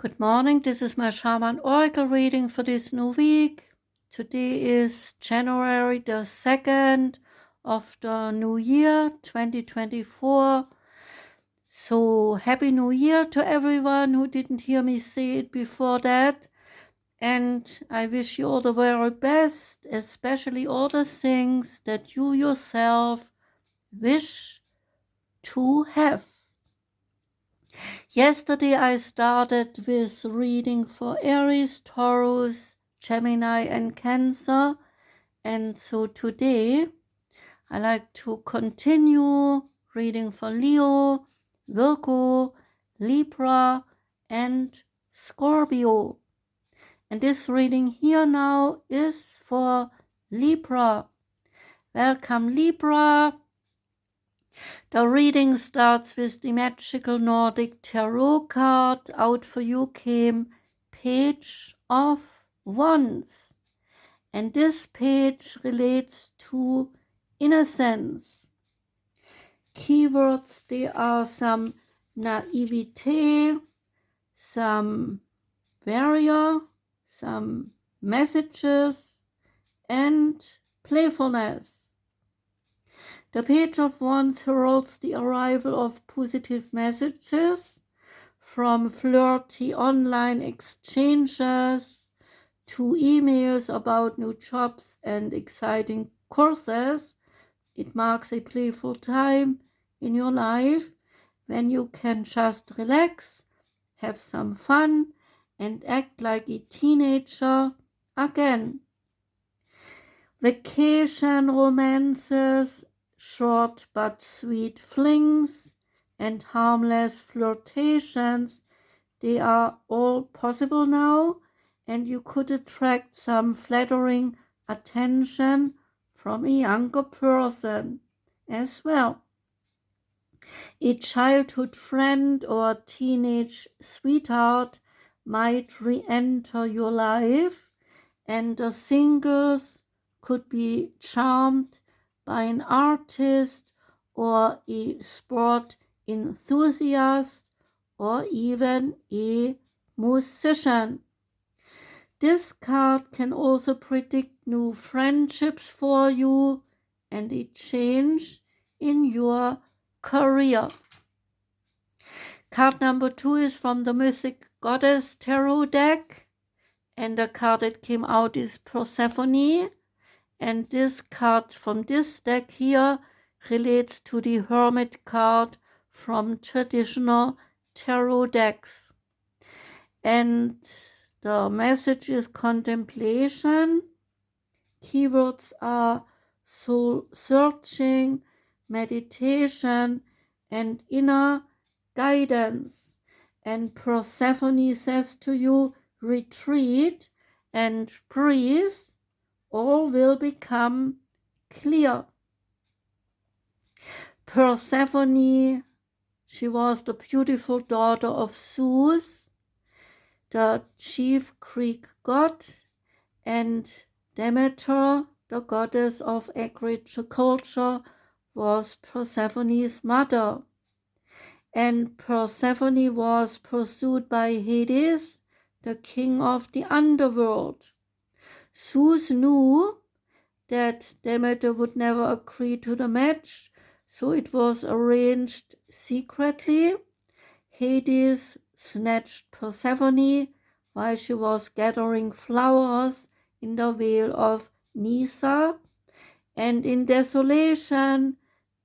Good morning, this is my Shaman Oracle reading for this new week. Today is January the 2nd of the new year, 2024. So Happy New Year to everyone who didn't hear me say it before that. And I wish you all the very best, especially all the things that you yourself wish to have. Yesterday I started with reading for Aries, Taurus, Gemini and Cancer, and so today I like to continue reading for Leo, Virgo, Libra and Scorpio. And this reading here now is for Libra. Welcome Libra. The reading starts with the magical Nordic tarot card. Out for you came Page of Wands. And this page relates to innocence. Keywords, there are some naivete, some barrier, some messages, and playfulness. The Page of Wands heralds the arrival of positive messages, from flirty online exchanges to emails about new jobs and exciting courses. It marks a playful time in your life when you can just relax, have some fun, and act like a teenager again. Vacation romances, short but sweet flings, and harmless flirtations, they are all possible now, and you could attract some flattering attention from a younger person as well. A childhood friend or teenage sweetheart might re-enter your life, and the singles could be charmed by an artist or a sport enthusiast or even a musician. This card can also predict new friendships for you and a change in your career. Card number 2 is from the Mythic Goddess Tarot deck, and the card that came out is Persephone. And this card from this deck here relates to the Hermit card from traditional tarot decks. And the message is contemplation. Keywords are soul searching, meditation, and inner guidance. And Persephone says to you, retreat and breathe. All will become clear. Persephone, she was the beautiful daughter of Zeus, the chief Greek god, and Demeter, the goddess of agriculture, was Persephone's mother. And Persephone was pursued by Hades, the king of the underworld. Zeus knew that Demeter would never agree to the match, so it was arranged secretly. Hades snatched Persephone while she was gathering flowers in the Vale of Nysa, and in desolation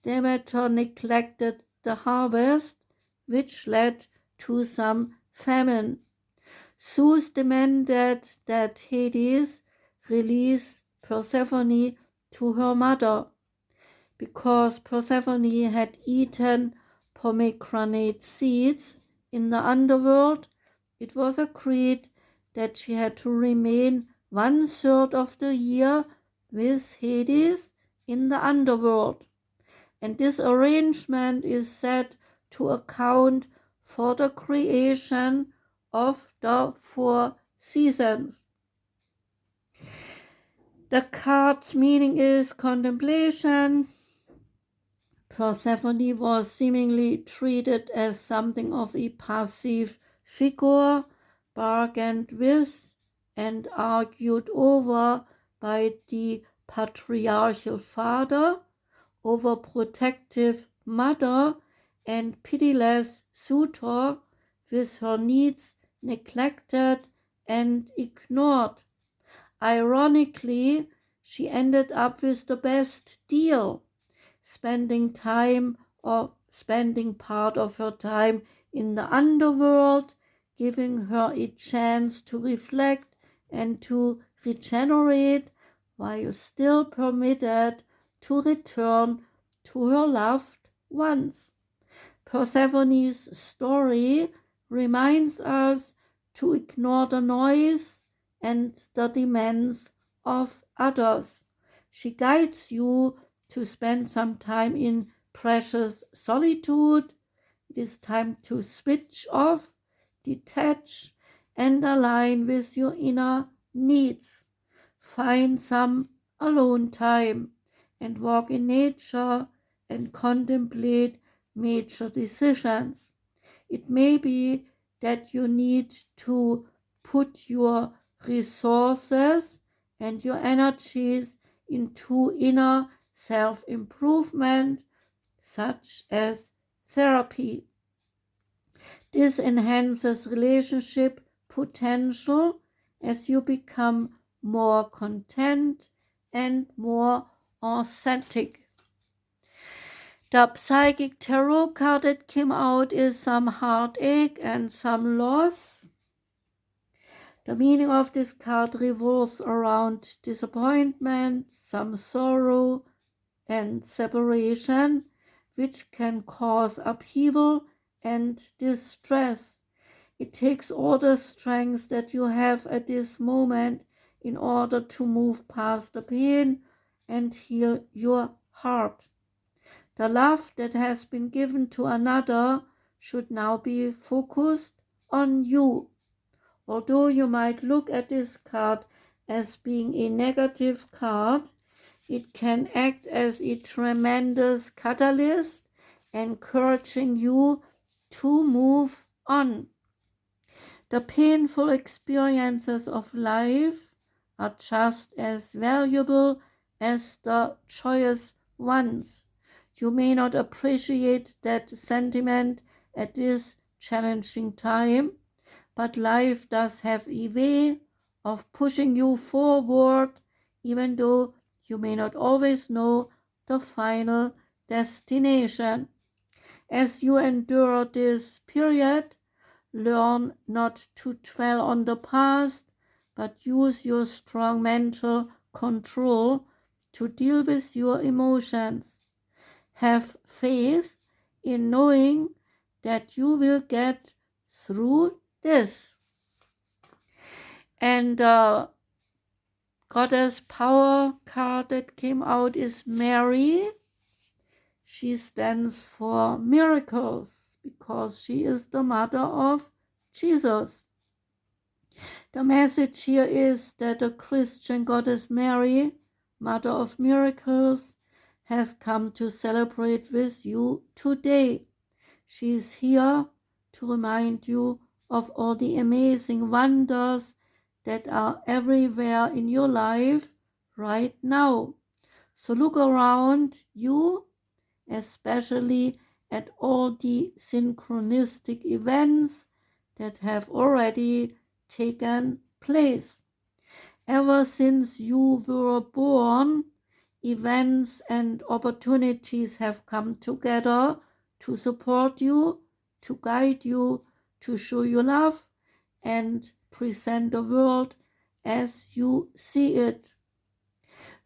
Demeter neglected the harvest, which led to some famine. Zeus demanded that Hades release Persephone to her mother. Because Persephone had eaten pomegranate seeds in the underworld, it was agreed that she had to remain 1/3 of the year with Hades in the underworld. And this arrangement is said to account for the creation of the 4 seasons. The card's meaning is contemplation. Persephone was seemingly treated as something of a passive figure, bargained with and argued over by the patriarchal father, overprotective mother, and pitiless suitor, with her needs neglected and ignored. Ironically, she ended up with the best deal, spending part of her time in the underworld, giving her a chance to reflect and to regenerate, while still permitted to return to her loved ones. Persephone's story reminds us to ignore the noise and the demands of others. She guides you to spend some time in precious solitude. It is time to switch off, detach, and align with your inner needs. Find some alone time and walk in nature and contemplate major decisions. It may be that you need to put your resources and your energies into inner self-improvement, such as therapy. This enhances relationship potential as you become more content and more authentic. The psychic tarot card that came out is some heartache and some loss. The meaning of this card revolves around disappointment, some sorrow, and separation, which can cause upheaval and distress. It takes all the strength that you have at this moment in order to move past the pain and heal your heart. The love that has been given to another should now be focused on you. Although you might look at this card as being a negative card, it can act as a tremendous catalyst, encouraging you to move on. The painful experiences of life are just as valuable as the joyous ones. You may not appreciate that sentiment at this challenging time, but life does have a way of pushing you forward, even though you may not always know the final destination. As you endure this period, learn not to dwell on the past, but use your strong mental control to deal with your emotions. Have faith in knowing that you will get through this. And the goddess power card that came out is Mary. She stands for miracles because she is the mother of Jesus. The message here is that the Christian goddess Mary, mother of miracles, has come to celebrate with you today. She is here to remind you of all the amazing wonders that are everywhere in your life right now. So look around you, especially at all the synchronistic events that have already taken place. Ever since you were born, events and opportunities have come together to support you, to guide you, to show you love, and present the world as you see it.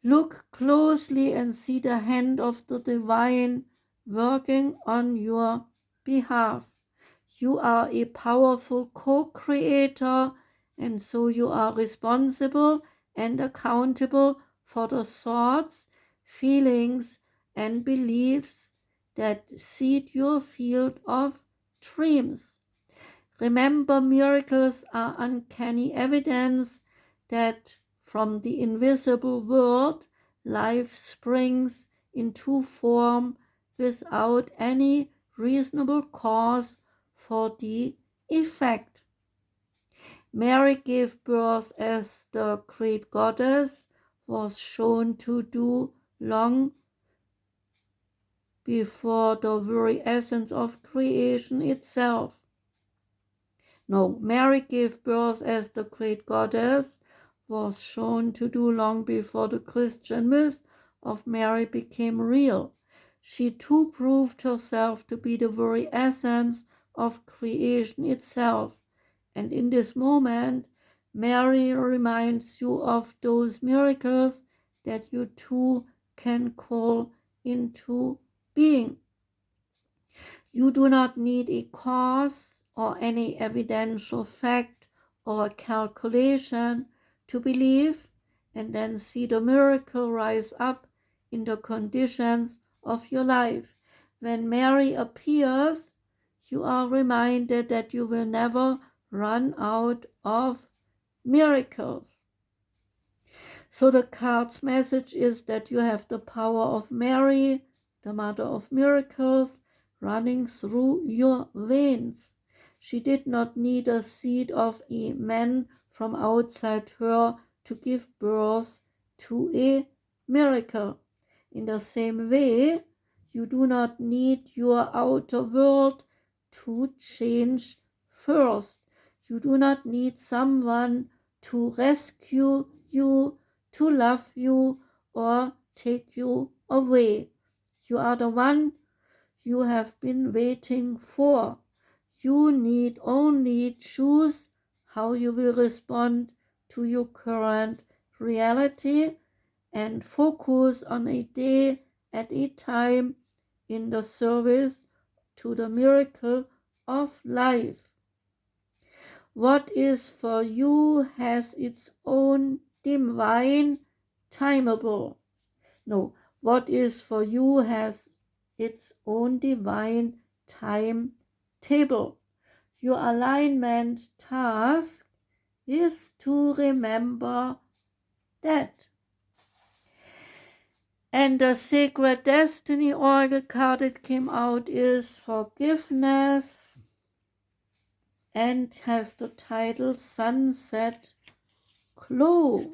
Look closely and see the hand of the divine working on your behalf. You are a powerful co-creator, and so you are responsible and accountable for the thoughts, feelings, and beliefs that seed your field of dreams. Remember, miracles are uncanny evidence that from the invisible world, life springs into form without any reasonable cause for the effect. Mary gave birth as the great goddess was shown to do long before the very essence of creation itself. No, Mary gave birth as the great goddess was shown to do long before the Christian myth of Mary became real. She too proved herself to be the very essence of creation itself. And in this moment, Mary reminds you of those miracles that you too can call into being. You do not need a cause or any evidential fact or calculation to believe and then see the miracle rise up in the conditions of your life. When Mary appears, you are reminded that you will never run out of miracles. So the card's message is that you have the power of Mary, the mother of miracles, running through your veins. She did not need a seed of a man from outside her to give birth to a miracle. In the same way, you do not need your outer world to change first. You do not need someone to rescue you, to love you, or take you away. You are the one you have been waiting for. You need only choose how you will respond to your current reality and focus on a day at a time in the service to the miracle of life. What is for you has its own divine timetable. No, what is for you has its own divine timetable. Your alignment task is to remember that. And the Sacred Destiny Oracle card that came out is Forgiveness and has the title Sunset Glow.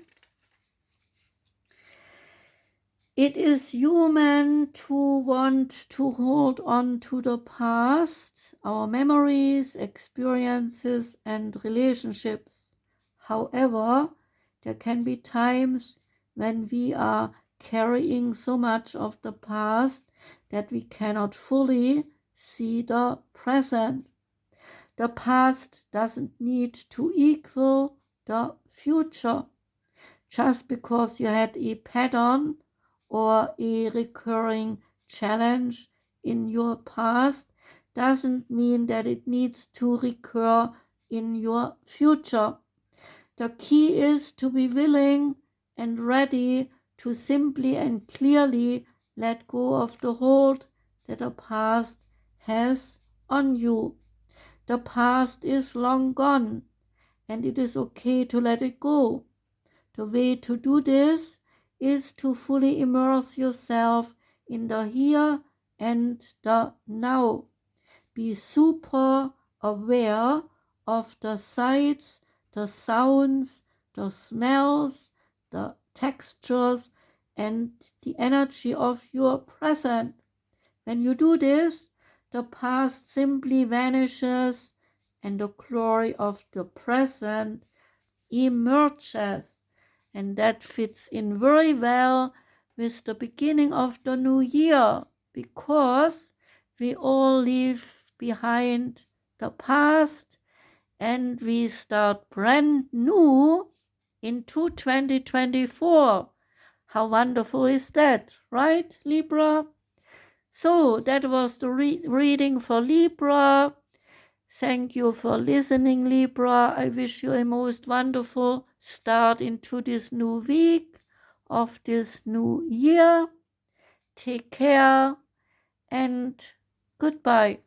It is human to want to hold on to the past, our memories, experiences, and relationships. However, there can be times when we are carrying so much of the past that we cannot fully see the present. The past doesn't need to equal the future. Just because you had a pattern or a recurring challenge in your past doesn't mean that it needs to recur in your future. The key is to be willing and ready to simply and clearly let go of the hold that the past has on you. The past is long gone, and it is okay to let it go. The way to do this is to fully immerse yourself in the here and the now. Be super aware of the sights, the sounds, the smells, the textures, and the energy of your present. When you do this, the past simply vanishes and the glory of the present emerges. And that fits in very well with the beginning of the new year, because we all leave behind the past and we start brand new into 2024. How wonderful is that, right, Libra? So that was the reading for Libra. Thank you for listening, Libra. I wish you a most wonderful start into this new week of this new year. Take care and goodbye.